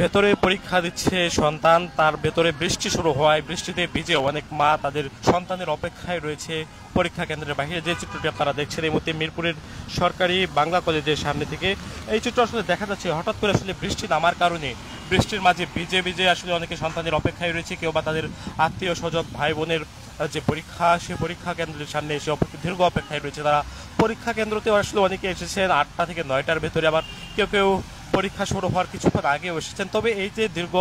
ভেতরে পরীক্ষা দিচ্ছে সন্তান, তার ভেতরে বৃষ্টি শুরু হওয়ায় বৃষ্টিতে ভিজে অনেক মা তাদের সন্তানের অপেক্ষায় রয়েছে পরীক্ষা কেন্দ্রের বাইরে। যে চিত্রটি আপনারা দেখছেন এই মুহূর্তে মিরপুরের সরকারি বাংলা কলেজের সামনে থেকে এই চিত্র আসলে দেখা যাচ্ছে। হঠাৎ করে আসলে বৃষ্টি নামার কারণে বৃষ্টির মাঝে ভিজে ভিজে আসলে অনেকে সন্তানের অপেক্ষায় রয়েছে, কেউ বা তাদের আত্মীয় স্বজন ভাই বোনের যে পরীক্ষা, সে পরীক্ষা কেন্দ্রের সামনে এসে দীর্ঘ অপেক্ষায় রয়েছে। তারা পরীক্ষা কেন্দ্রতেও আসলে অনেকে এসেছেন 8টা থেকে 9টার ভেতরে, আবার কেউ কেউ পরীক্ষা শুরু হওয়ার কিছুক্ষণ আগেও এসেছেন। তবে এই যে দীর্ঘ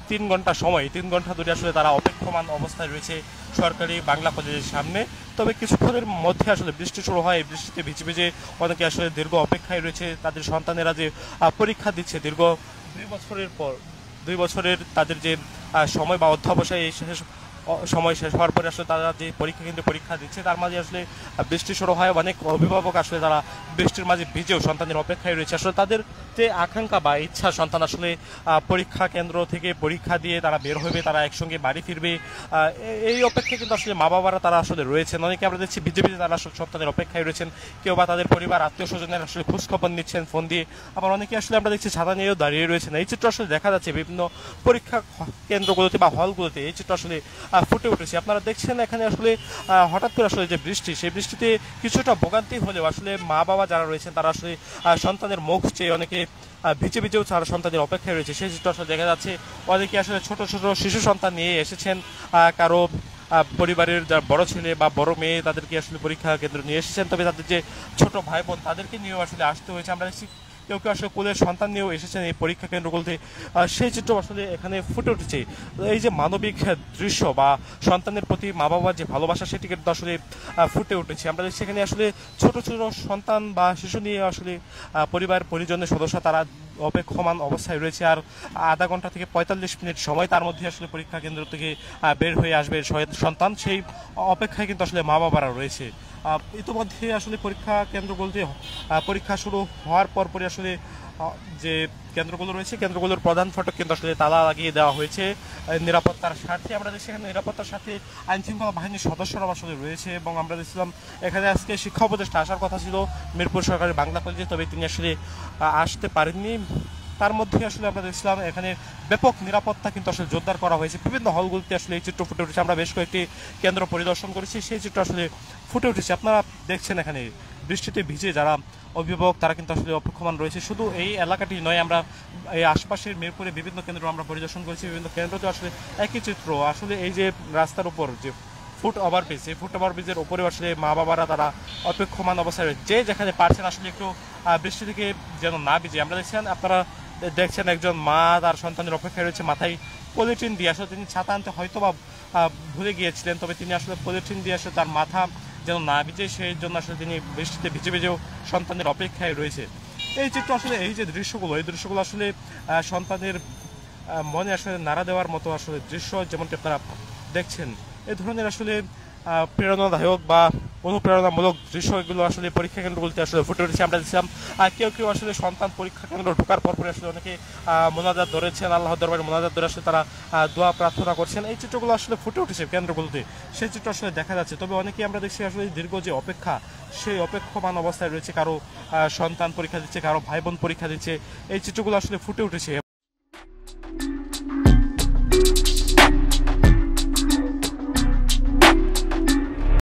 3 ঘন্টা সময়, 3 ঘন্টা ধরে আসলে তারা অপেক্ষমান অবস্থায় রয়েছে সরকারি বাংলা কলেজের সামনে। তবে কিছুক্ষণের মধ্যে আসলে বৃষ্টি শুরু হয়, এই বৃষ্টিতে ভিজে ভিজে অনেকে আসলে দীর্ঘ অপেক্ষায় রয়েছে। তাদের সন্তানেরা যে পরীক্ষা দিচ্ছে দীর্ঘ 2 বছরের পর, 2 বছরের তাদের যে সময় বা অধ্যাবসায় এই সময় শেষ হওয়ার পরে আসলে তারা যে পরীক্ষা কেন্দ্রে পরীক্ষা দিচ্ছে, তার মাঝে আসলে বৃষ্টি শুরু হয়। অনেক অভিভাবক আসলে তারা বৃষ্টির মাঝে ভিজেও সন্তানের অপেক্ষায় রয়েছে। আসলে তাদের যে আকাঙ্ক্ষা বা ইচ্ছা সন্তান আসলে পরীক্ষা কেন্দ্র থেকে পরীক্ষা দিয়ে তারা বের হবে, তারা একসঙ্গে বাড়ি ফিরবে, এই অপেক্ষায় কিন্তু আসলে মা বাবারা তারা আসলে রয়েছেন। অনেকে আমরা দেখছি ভিজে ভিজে তারা আসলে সন্তানের অপেক্ষায় রয়েছেন, কেউ বা তাদের পরিবার আত্মীয় স্বজনের আসলে খোঁজখবর নিচ্ছেন ফোন দিয়ে, আবার অনেকে আসলে আমরা দেখছি ছাতা নিয়েও দাঁড়িয়ে রয়েছেন। এই চিত্র আসলে দেখা যাচ্ছে বিভিন্ন পরীক্ষা কেন্দ্রগুলোতে বা হলগুলোতে। এই চিত্র আসলে ফুটে উঠেছে। আপনারা দেখছেন এখানে আসলে হঠাৎ করে আসলে যে বৃষ্টি, সেই বৃষ্টিতে কিছুটা ভোগান্তি হলেও আসলে মা বাবা যারা রয়েছেন তারা আসলে সন্তানের মুখ চেয়ে অনেকে ভিজে ভিজেও তারা সন্তানের অপেক্ষায় রয়েছে। সেই চিত্র আসলে দেখা যাচ্ছে। অনেকে আসলে ছোট ছোট শিশু সন্তান নিয়ে এসেছেন, কারো পরিবারের যারা বড় ছেলে বা বড় মেয়ে তাদেরকে আসলে পরীক্ষা কেন্দ্র নিয়ে এসেছেন। তবে তাদের যে ছোট ভাই বোন তাদেরকে নিয়েও আসলে আসতে হয়েছে। আমরা দেখছি কেউ কেউ আসলে কোলের সন্তান নিয়েও এসেছেন এই পরীক্ষা কেন্দ্রগুলোতে। সেই চিত্র আসলে এখানে ফুটে উঠেছে। এই যে মানবিক দৃশ্য বা সন্তানের প্রতি মা বাবার যে ভালোবাসা, সেটি কিন্তু আসলে ফুটে উঠেছে। আমরা সেখানে আসলে ছোট ছোট সন্তান বা শিশু নিয়ে আসলে পরিবার পরিজনের সদস্য তারা অপেক্ষমান অবস্থায় রয়েছে। আর আধা ঘন্টা থেকে 45 মিনিট সময়, তার মধ্যে আসলে পরীক্ষা কেন্দ্র থেকে বের হয়ে আসবে সন্তান। সেই অপেক্ষায় কিন্তু আসলে মা বাবারা রয়েছে। ইতিমধ্যে আসলে পরীক্ষা কেন্দ্রগুলোতে পরীক্ষা শুরু হওয়ার পরপরই আসলে যে কেন্দ্রগুলো রয়েছে, কেন্দ্রগুলোর প্রধান ফটক কিন্তু আসলে তালা লাগিয়ে দেওয়া হয়েছে নিরাপত্তার স্বার্থে। আমরা দেখছি এখানে নিরাপত্তার সাথে আইন শৃঙ্খলা বাহিনীর সদস্যরা আসলে রয়েছে। এবং আমরা দেখছিলাম এখানে আজকে শিক্ষা উপদেষ্টা আসার কথা ছিল মিরপুর সরকারি বাংলা কলেজে, তবে তিনি আসলে আসতে পারেননি। তার মধ্যে আসলে আমরা দেখছিলাম এখানে ব্যাপক নিরাপত্তা কিন্তু আসলে জোরদার করা হয়েছে। বিভিন্ন হলগুলিতে আসলে এই চিত্র ফুটে উঠেছে। আমরা বেশ কয়েকটি কেন্দ্র পরিদর্শন করেছি, সেই চিত্র আসলে ফুটে উঠেছে। আপনারা দেখছেন এখানে বৃষ্টিতে ভিজে যারা অভিভাবক তারা কিন্তু আসলে অপেক্ষমান রয়েছে। শুধু এই এলাকাটি নয়, আমরা এই আশপাশের মিরপুরে বিভিন্ন কেন্দ্র আমরা পরিদর্শন করেছি। বিভিন্ন কেন্দ্রতে আসলে একই চিত্র। আসলে এই যে রাস্তার উপর যে ফুট ওভারব্রিজ, এই ফুট ওভারব্রিজের উপরে আসলে মা বাবারা তারা অপেক্ষমান অবস্থায় রয়েছে। যে যেখানে পারছেন আসলে একটু বৃষ্টি থেকে যেন না ভিজে। আমরা দেখছেন, আপনারা দেখছেন একজন মা তার সন্তানের অপেক্ষায় রয়েছে, মাথায় পলিথিন দিয়ে। আসলে তিনি ছাতা আনতে হয়তো বা ভুলে গিয়েছিলেন, তবে তিনি আসলে পলিথিন দিয়ে আসলে তার মাথা যেন না ভিজে সেই জন্য আসলে তিনি বৃষ্টিতে ভিজে ভিজেও সন্তানের অপেক্ষায় রয়েছে। এই চিত্র আসলে এই যে দৃশ্যগুলো, এই দৃশ্যগুলো আসলে সন্তানের মনে আসলে নাড়া দেওয়ার মতো আসলে দৃশ্য, যেমনটি আপনারা দেখছেন। এই ধরনের আসলে প্রেরণাদায়ক বা অনুপ্রেরণামূলক দৃশ্য এগুলো আসলে পরীক্ষা কেন্দ্রগুলিতে আসলে ফুটে উঠেছে। আমরা দেখছিলাম কেউ কেউ আসলে সন্তান পরীক্ষা কেন্দ্র ঢোকার পরপরে আসলে অনেকে মোনাজাত ধরেছেন, আল্লাহর দরবারে মোনাজাত ধরে আসলে তারা দোয়া প্রার্থনা করছেন। এই চিত্রগুলো আসলে ফুটে উঠেছে কেন্দ্রগুলোতে, সেই চিত্র আসলে দেখা যাচ্ছে। তবে অনেকেই আমরা দেখছি আসলে দীর্ঘ যে অপেক্ষা, সেই অপেক্ষমান অবস্থায় রয়েছে। কারো সন্তান পরীক্ষা দিচ্ছে, কারো ভাই বোন পরীক্ষা দিচ্ছে। এই চিত্রগুলো আসলে ফুটে উঠেছে।